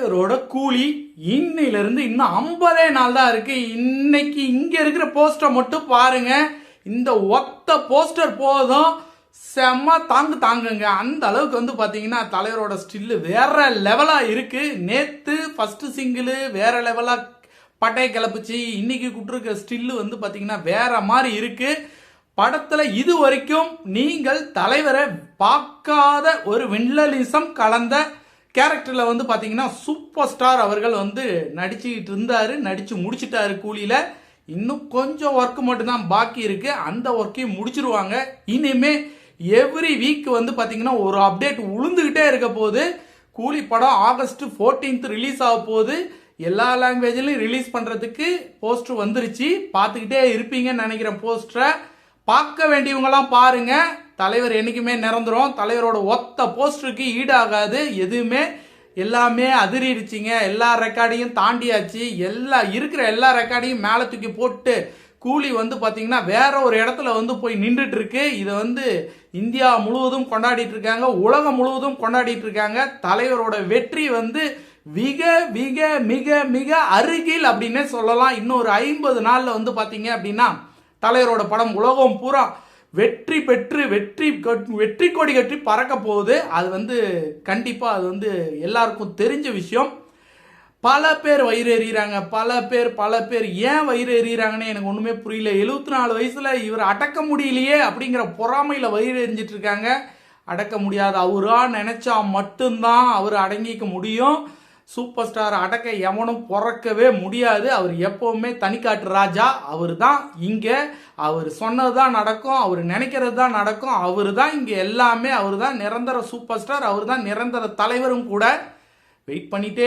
தலைவரோட கூலி இன்னிலிருந்து இன்னும் 50 நாள் தான் இருக்கு. இன்னைக்கு இங்க இருக்கிற போஸ்டர் மட்டும் பாருங்க. இந்த ஒத்த போஸ்டர் போதும் செம்ம தாங்குங்க. அந்த அளவுக்கு வந்து பாத்தீங்கன்னா தலைவரோட ஸ்டில்லு வேற லெவலா இருக்கு. நேத்து ஃபர்ஸ்ட் சிங்கிள் வேற லெவலா பட்டையை கிளப்புச்சு. இன்னைக்கு குட்டிருக்க ஸ்டில்லு வந்து பாத்தீங்கன்னா வேற மாதிரி இருக்கு. படத்துல இது வரைக்கும் நீங்கள் தலைவரை பார்க்காத ஒரு வில்லலிசம் கலந்த கேரக்டர்ல வந்து பாத்தீங்கன்னா சூப்பர் ஸ்டார் அவர்கள் வந்து நடிச்சுக்கிட்டு இருந்தாரு. நடிச்சு முடிச்சிட்டாரு கூலியில. இன்னும் கொஞ்சம் ஒர்க் மட்டும் தான் பாக்கி இருக்கு. அந்த ஒர்க்கையும் முடிச்சிருவாங்க. இனிமே எவ்ரி வீக் வந்து பாத்தீங்கன்னா ஒரு அப்டேட் உளுந்துகிட்டே இருக்க போகுது. கூலி படம் ஆகஸ்ட் 14th ரிலீஸ் ஆக போகுது. எல்லா லாங்குவேஜ்லயும் ரிலீஸ் பண்றதுக்கு போஸ்டர் வந்துருச்சு. பார்த்துக்கிட்டே இருப்பீங்கன்னு நினைக்கிறேன். போஸ்டரை பார்க்க வேண்டியவங்களாம் பாருங்க. தலைவர் என்னைக்குமே நிரந்தரம். தலைவரோட ஒத்த போஸ்டருக்கு ஈடாகாது எதுவுமே. எல்லாமே அதிரிடுச்சிங்க. எல்லா ரெக்கார்டையும் தாண்டியாச்சு. இருக்கிற எல்லா ரெக்கார்டையும் மேலே தூக்கி போட்டு கூலி வந்து பாத்தீங்கன்னா வேற ஒரு இடத்துல வந்து போய் நின்றுட்டு இருக்கு. இதை வந்து இந்தியா முழுவதும் கொண்டாடிட்டு இருக்காங்க. உலகம் முழுவதும் கொண்டாடிட்டு இருக்காங்க. தலைவரோட வெற்றி வந்து மிக மிக மிக மிக அருகில் அப்படின்னே சொல்லலாம். இன்னும் ஒரு 50 நாள்ல வந்து பாத்தீங்க அப்படின்னா தலைவரோட படம் உலகம் பூரா வெற்றி பெற்று வெற்றி கொடி கட்டி பறக்க போகுது. அது வந்து கண்டிப்பா அது வந்து எல்லாருக்கும் தெரிஞ்ச விஷயம். பல பேர் வயிறு எறிகிறாங்க. பல பேர் ஏன் வயிறு எறிகிறாங்கன்னு எனக்கு ஒண்ணுமே புரியல. 74 வயசுல இவர் அடக்க முடியலையே அப்படிங்கிற பொறாமையில வயிறு எரிஞ்சிட்டு இருக்காங்க. அடக்க முடியாது. அவரா நினைச்சா மட்டும்தான் அவர் அடங்கிக்க முடியும். சூப்பர் ஸ்டார் அடக்க எவனும் பிறக்கவே முடியாது. அவர் எப்பவுமே தனிக்காட்டு ராஜா. அவர் தான் இங்க. அவர் சொன்னதுதான் நடக்கும். அவர் நினைக்கிறது தான் நடக்கும். அவர் தான் இங்க எல்லாமே. அவர் தான் நிரந்தர சூப்பர் ஸ்டார். அவர் தான் நிரந்தர தலைவரும் கூட. வெயிட் பண்ணிட்டே